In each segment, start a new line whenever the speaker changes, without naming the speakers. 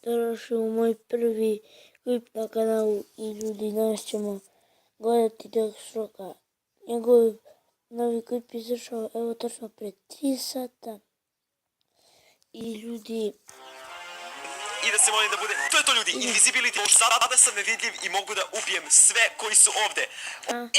Dobrodošli u moj prvi klip na kanalu i ljudi, danas ćemo gledati Deathstrokea. Njegov novi klip izašao evo tačno pred 3 sata i ljudi...
I da se molim da bude, to je to ljudi, Invisibility, sada sam nevidljiv i mogu da ubijem sve koji su ovde.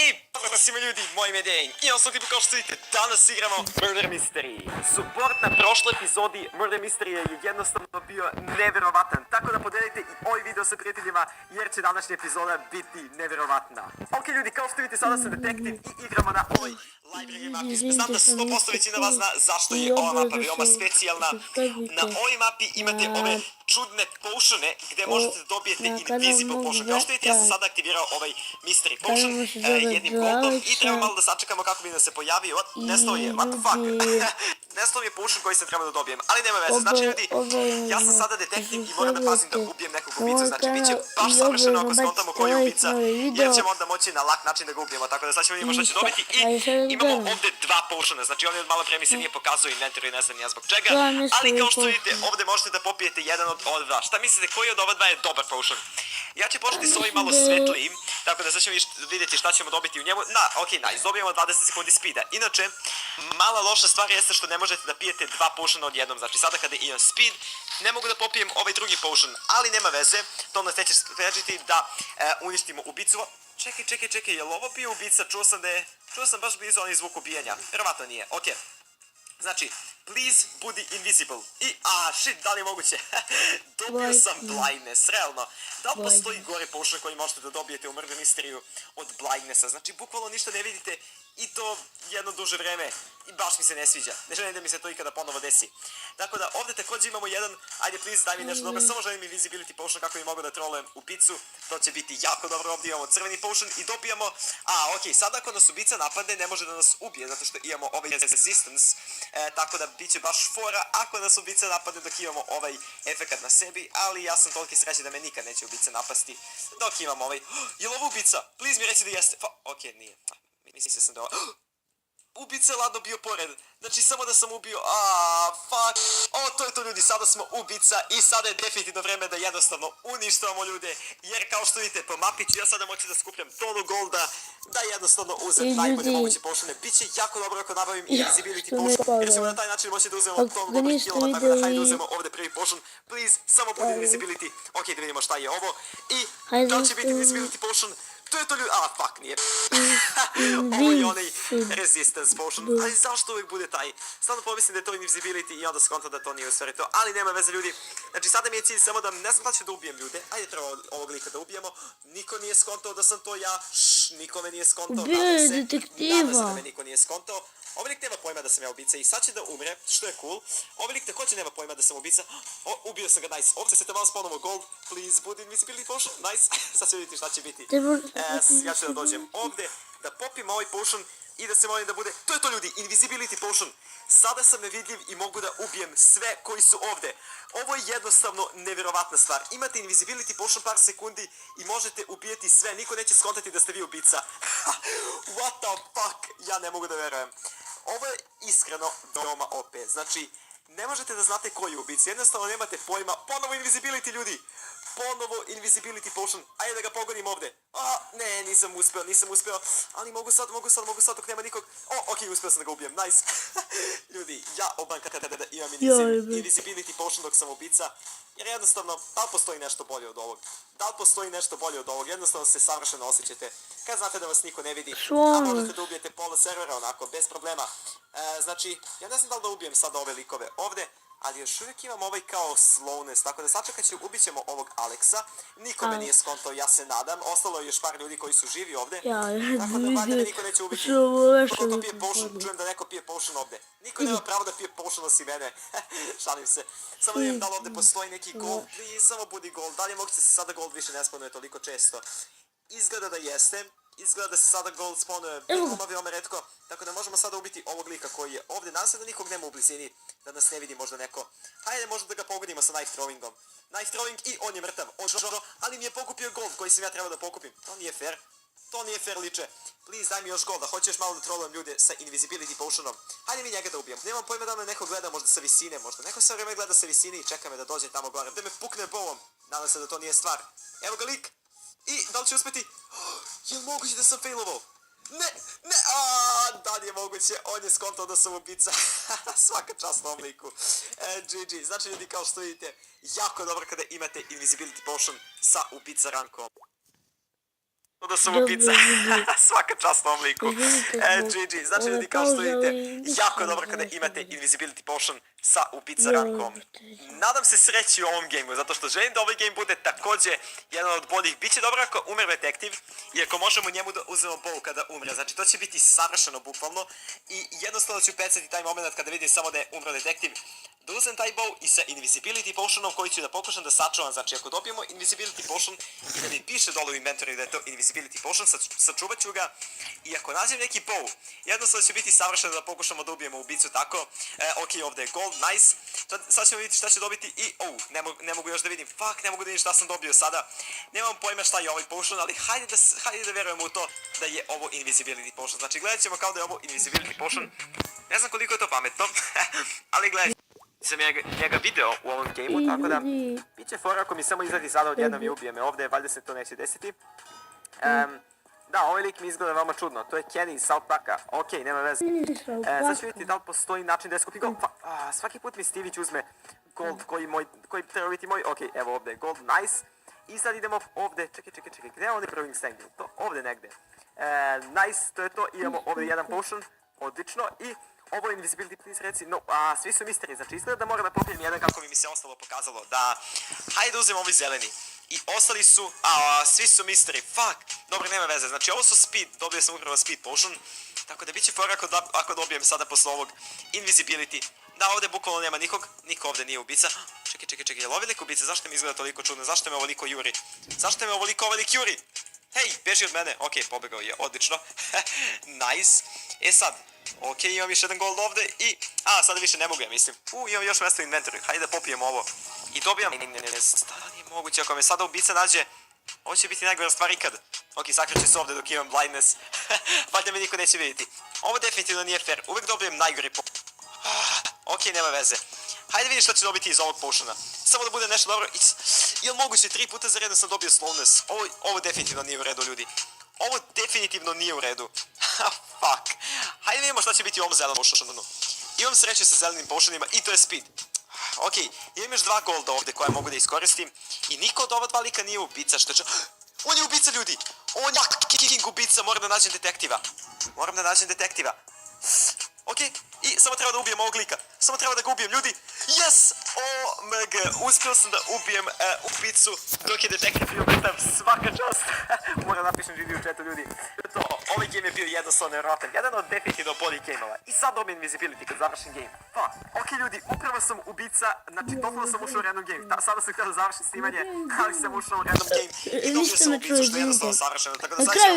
I pozdrav svima ljudi, moje ime je Dane. I ja sam tipu kao što vidite, danas igramo Murder Mystery. Support na prošloj epizodi Murder Mystery je jednostavno bio neverovatan. Tako da podelite i ovaj video sa prijateljima jer će današnja epizoda biti neverovatna. Ok ljudi, kao što vidite sada sam detektiv i igramo na ovoj library mapi. Znam da 100% većina vas zna zašto je ova mapa veoma specijalna. Na ovoj mapi imate ove čudne potione gdje možete da dobijete invisible potion. Kao što vidite, ja sam sada aktivirao ovaj mystery potion jednim goldom i treba malo da sačekamo kako bi nam se pojavio. Nestao je, what the fuck? Nestao je potion koji sam trebao da dobijem, ali nema veze. Znači ljudi, ja sam sada detektiv i moram da pazim da ubijem nekog ubicu. Znači bit će baš savršeno ako skontamo koji je ubica, jer ćemo onda moći na lak način da ga ubijemo. Tako da sad ćemo vidimo što će dobiti i imamo ovdje dva potiona. Znači oni od malo pre mi se nije pokazao inventory i ne znam ja zbog čega, ali kao što vidite ovdje možete da popijete jedan od dva. Šta mislite koji od ova dva je dobar potion? Ja ću početi s ovim malo svetlijim, tako da sad ćemo vidjeti šta ćemo dobiti u njemu. Ok, nice, dobijemo 20 sekundi speeda. Inače, mala loša stvar jeste što ne možete da pijete dva potiona odjednom. Znači sada kada imam speed, ne mogu da popijem ovaj drugi potion, ali nema veze. To nas neće sprečiti da uništimo ubicu. Čekaj, je li ovo bio ubica? Čuo sam baš blizu onaj zvuk ubijanja. Vjerovatno nije, ok. Znači, please budi invisible. I, shit, da li je moguće? Dobio sam blindness, realno. Da li postoji gore potion koji možete da dobijete u Murder Mystery od blindnessa? Znači, bukvalno ništa ne vidite i to jedno duže vreme. I baš mi se ne sviđa. Ne želim da mi se to ikada ponovo desi. Tako da, ovdje također imamo jedan, ajde please daj mi nešto dobro, samo želim invisibility potion kako bi mogu da trolujem ubicu. To će biti jako dobro, ovdje imamo crveni potion i dobijamo, ok, sada ako nas ubica napadne ne može da nas ubije zato što imamo ovaj resistance, tako da bit će baš fora ako nas ubica napadne dok imamo ovaj efekat na sebi, ali ja sam toliki sreći da me nikad neće ubica napasti dok imam ovaj, je li ovo ubica? Please mi reci da jeste, ok, nije, mislim sam da ovo, ubica je ladno bio pored, znači samo da sam ubio, fuck, to je to ljudi, sada smo ubica i sada je definitivno vreme da jednostavno uništavamo ljude, jer kao što vidite po mapi ću ja sada moći da skupljam tonu golda, da jednostavno uzem najbolje moguće potione, bit će jako dobro ako nabavim invisibility potion, jer ćemo na taj način moći da uzmemo tonu dobrih kilova, tako da hajde uzmemo ovdje prvi potion, please, samo budi invisibility, ok, da vidimo šta je ovo, i da će biti invisibility potion. To je to ljudi, fuck, nije. Ovo je onaj resistance potion, ali zašto uvijek bude taj? Stvarno pomislim da je to invisibility i onda skontam da to nije u stvari to, ali nema veze ljudi. Znači sada mi je cilj samo da, ne znam da ću da ubijem ljude, ajde treba ovog lika da ubijemo. Niko nije skontao da sam to ja, niko me nije skontao, nadam se da me niko nije skontao. Ovaj lik nema pojma da sam ja ubica i sad će da umre, što je cool. Ovaj lik također nema pojma da sam ubica. Ubio sam ga, nice. Ovdje se te malo spawnovo gold, please, budi invisibility potion, nice. Sad će vidjeti šta će biti. Ja ću da dođem ovdje, da popim ovaj potion i da se molim da bude, to je to ljudi, invisibility potion. Sada sam nevidljiv i mogu da ubijem sve koji su ovdje. Ovo je jednostavno nevjerovatna stvar. Imate invisibility potion par sekundi i možete ubijeti sve, niko neće skontati da ste vi ubica. What the fuck, ja ne mogu da verujem. Ovo je iskreno veoma OP, znači ne možete da znate koji je ubica, jednostavno nemate pojma, ponovo invisibility ljudi. Ponovo invisibility potion, ajde da ga pogodim ovdje. Ne, nisam uspio, ali mogu sad dok nema nikog. Ok, uspio sam da ga ubijem, nice. Ljudi, ja obanka kada imam invisibility potion dok sam ubica, jer jednostavno, da li postoji nešto bolje od ovog? Jednostavno se savršeno osjećate kad znate da vas niko ne vidi, a možete da ubijete pola servera onako, bez problema. Znači, ja ne znam da li da ubijem sada ove likove ovdje, ali još uvijek imam ovaj kao slowness, tako da sačekat ću, ubit ćemo ovog Alexa, nikome nije skontao, ja se nadam, ostalo je još par ljudi koji su živi ovdje, tako da valjda me niko neće ubiti, ko pije potion, čujem da neko pije potion ovdje, niko nema pravo da pije potion osim mene, šalim se, samo da vidim da li ovdje postoji neki gold, please, samo budi gold, da li je moguće da se sada gold više ne spawnuje toliko često, izgleda da jeste. Izgleda da se sada gold spawnuje veoma retko, tako da možemo sada ubiti ovog lika koji je ovdje. Nadam se da nikog nema u blizini, da nas ne vidi možda neko. Hajde možda da ga pogodimo sa knife throwingom. Knife throwing i on je mrtav, ali mi je pokupio gold koji sam ja trebao da pokupim. To nije fair. To nije fair, liče. Please, daj mi još golda. Hoću još malo da trolujem ljude sa invisibility potionom. Hajde mi njega da ubijem. Nemam pojma da me neko gleda možda sa visine, možda. Neko sve vreme gleda sa visine i čeka me da dođe tamo gore. Da me pukne bovom. Nadam se da to nije stvar. Evo ga lik. I da li će uspeti? Jel moguće da sam failovao? Ne, da li je moguće, on je skontao da sam ubica. Svaka čast ovom liku. GG, znači ljudi kao što vidite, jako dobro kada imate invisibility potion sa ubica rankom. Da sam ubica. Svaka čast ovom liku. GG, znači ljudi kao što vidite, jako dobro kada imate invisibility potion sa ubica rankom. Nadam se sreći u ovom gameu, zato što želim da ovaj game bude također jedan od boljih. Biće dobro ako umre detektiv i ako možemo njemu da uzmemo bow kada umre. Znači to će biti savršeno bukvalno i jednostavno ću pecati taj moment kada vidim samo da je umro detektiv. Da uzem taj bow i sa invisibility potionom koji ću da pokušam da sačuvam. Znači ako dobijemo invisibility potion i da mi piše dole u inventory da je to invisibility potion, sačuvat ću ga. I ako nađem neki bow, jednostavno će biti savršeno da pokušamo da ubijemo ubicu tako. Ok, ovdje je gold, nice. Sad ćemo vidjeti šta će dobiti i... ne mogu još da vidim. Fuck, ne mogu da vidim šta sam dobio sada. Nemam pojma šta je ovaj potion, ali hajde da verujemo u to da je ovo invisibility potion. Znači gledat ćemo kao da je ovo invisibility potion. Ne znam koliko je to pametno, ali gledat sam njega video u ovom gameu, tako da bit će fora ako mi samo izgledi sada odjednom i ubije me ovdje, valjda se to neće desiti. Da, ovaj lik mi izgleda veoma čudno, to je Kenny iz South Parka, okej, nema veze. Sad ću vidjeti da li postoji način da je skupi gold, svaki put mi Stivić uzme gold koji treba biti moj, okej, evo ovdje je gold, nice. I sad idemo ovdje, čekaj, gdje je ovdje Brewing Stank? To ovdje negdje. Nice, to je to, imamo ovdje jedan potion, odlično, i ovo je invisibility, please reci, no, svi su misteri, znači izgleda da moram da popijem jedan kako bi mi se ostalo pokazalo, da, hajde uzem ovi zeleni. I ostali su, svi su misteri, fuck, dobro, nema veze, znači ovo su speed, dobio sam upravo speed potion, tako da bit će fora ako dobijem sada posle ovog invisibility. Da, ovdje bukvalno nema nikog, niko ovdje nije ubica. Čekaj, je li ovdje lik ubica? Zašto mi izgleda toliko čudno? Zašto me ovoliko juri? Zašto me ovoliko juri? Hej, beži od mene. Ok, pobegao je, odlično. Nice. E sad, ok, imam još jedan gold ovdje i... sada više ne mogu, ja mislim. Imam još mjesto u inventory, hajde da popijem ovo. I dobijam... Ne, stvarno nije moguće, ako me sada ubica nađe... Ovo će biti najgora stvar ikad. Ok, sakreću se ovdje dok imam blindness. Valjda me niko neće vidjeti. Ovo definitivno nije fair, uvijek dobijem najgori po... Ok, nema veze. Hajde vidim što će dobiti iz ovog potiona. Samo da bude nešto dobro. Jel moguće 3 puta za redno sam dobio slowness? Ovo definitivno nije u redu, ljudi. Ovo definitivno nije u redu. Fuck. Hajde vidimo što će biti u ovom zelenom potionu. Imam sreće sa zelenim potionima i to je speed. Ok, imam još 2 golda ovdje koje mogu da iskoristim. I niko od ova 2 lika nije ubica, što će... On je ubica, ljudi! On je fucking ubica, moram da nađem detektiva. Ok, i samo treba da ubijem ovog lika. Samo treba da ga ubijem, ljudi. Yes! OMG, uspio sam da ubijem ubicu dok je detektiv bio mrtav. Svaka čast. Moram napišem GG u chatu, ljudi. To, ovaj game je bio jednostavno nevjerovatan. Jedan od definitivno boljih gameova. I sad dobijem invisibility kad završim game. Ok, ljudi, upravo sam ubica. Znači, totalno sam ušao u random game. Sada sam htio da završim snimanje, ali sam ušao u random game. I dobio sam ubicu, što je jednostavno savršeno. Tako da sad ćemo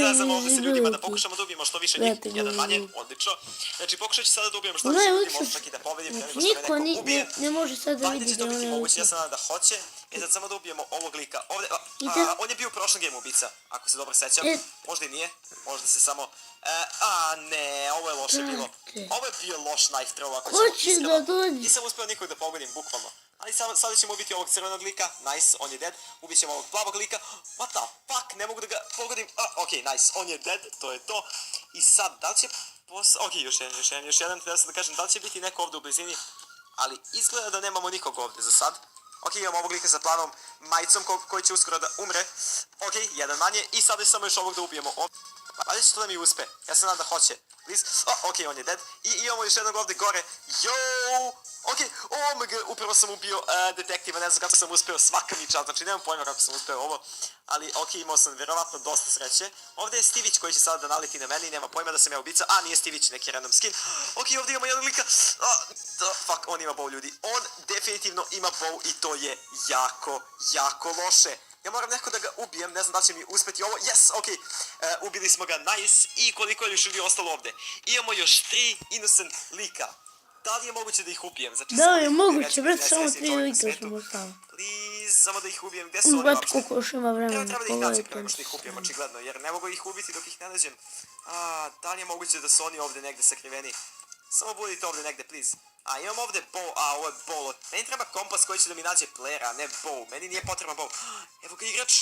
da sam ovdje sa ljudima da pokušamo da ubijemo što više njih. Jedan manje, odlično. Znači, pokušat ću sada da ubijemo što više ljudi, možda čak i da povedim, nego što me neko ubije.
Ne može sad da vidi.
Valjda će to biti moguće, ja sam nadam da hoće. Sad samo da ubijemo ovog lika. On je bio u prošlom game ubica, ako se dobro sećam. Možda i nije, možda se samo... ne, ovo je loše bilo. Ovo je bio loš knife throw, ako ćemo iskreno. Nisam uspio nikog da pogodim, bukvalno. Ali sada ćemo ubiti ovog crvenog lika, nice, on je dead. Ubit ćemo ovog plavog lika, what the fuck, ne mogu da ga pogodim. Ok, nice, on je dead, to je to. I sad, da li će... Ok, još jedan, treba se da kažem, da li će biti neko ovdje u blizini, ali izgleda da nemamo nikog ovdje za sad. Ok, imamo ovog lika sa planom majicom koji će uskoro da umre. Ok, jedan manje i sada samo još ovog da ubijemo. Ali će to da mi uspe, ja se nadam da hoće. Please, ok, on je dead. I imamo još jednog ovdje gore. Yo! Ok, omg, upravo sam ubio detektiva, ne znam kako sam uspeo, svaka mi čast, znači nemam pojma kako sam uspeo ovo. Ali ok, imao sam vjerovatno dosta sreće. Ovdje je Stivić koji će sada da naleti na meni i nema pojma da sam ja ubica. Nije Stivić, neki random skin. Ok, ovdje imamo jednog lika. Fuck, on ima bow, ljudi. On definitivno ima bow i to je jako loše. Ja moram neko da ga ubijem, ne znam da će mi uspjeti ovo. Yes, ok, ubili smo ga, nice. I koliko je još ljudi ostalo ovdje? Imamo još 3 innocent lika. Da li je moguće da ih ubijem? Znači,
da je moguće, već samo 3 lika smo ostali.
Please, samo da ih ubijem. Gdje su oni
Bat
uopšte?
koliko još ima vremena.
Treba da ih nađem
Pogledajte.
prema što ih ubijem, očigledno, jer ne mogu ih ubiti dok ih ne nađem. Da li je moguće da su oni ovdje negdje sakriveni? Samo budite ovdje negdje, please. Imam ovdje bow, ovo je bow. Meni treba kompas koji će da mi nađe playera, a ne bow. Meni nije potreban bow. Evo ga igrač.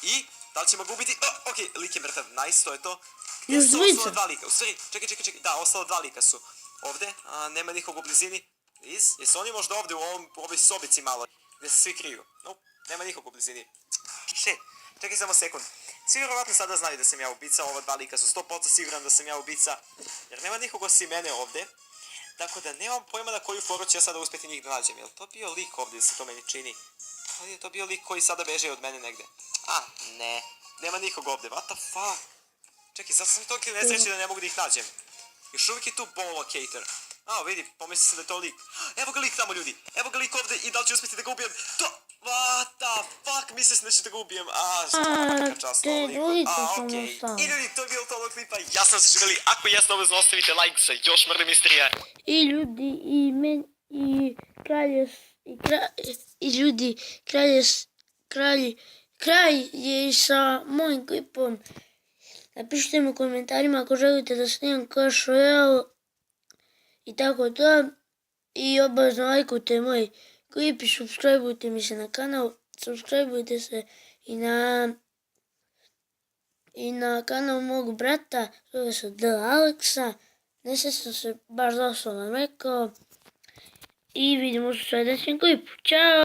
I, da li ćemo ga ubiti? Ok, lik je mrtav, nice, to je to. Gdje su ostala dva lika? U stvari, čekaj, da, ostala dva lika su ovdje. Nema nikog u blizini. Please, jesu oni možda ovdje u ovoj sobici malo? Gdje se svi kriju? Nope, nema nikog u blizini. Shit, čekaj samo sekund. Svi vjerovatno sada znaju da sam ja ubica, ova dva lika su 100% siguran da sam ja ubica. Jer nema nikog osim mene ovdje. Tako da nemam pojma na koju foru ću ja sada uspjeti njih da nađem. Jel to bio lik ovdje, se to meni čini? Ali je to bio lik koji sada beže od mene negdje? Ne. Nema nikog ovdje, what the fuck? Čekaj, sad sam toliko nesreći da ne mogu da ih nađem. Još uvijek je tu ball locator. Vidi, pomisli sam da je to lik. Evo ga lik tamo, ljudi. Evo ga lik ovdje i da li ću uspjeti da ga ubijem? What the fuck, mislim da ću da ga ubijem. Svaka čast ovom liku. Okej. I ljudi, to je bilo to ovog klipa. Ja sam se živjeli. Ako jeste, obavezno ostavite like za još mrde misterija.
I ljudi, i kraj je i sa mojim klipom. Napišite mi u komentarima ako želite da snimam Clash Royale i tako to. I obavezno lajkujte moj klip i subscribeujte mi se na kanal. Subscribeujte se i na kanal mog brata, zove se The Alexa. Ne sam se baš doslovno rekao. I vidimo se u sljedećem klipu. Ćao!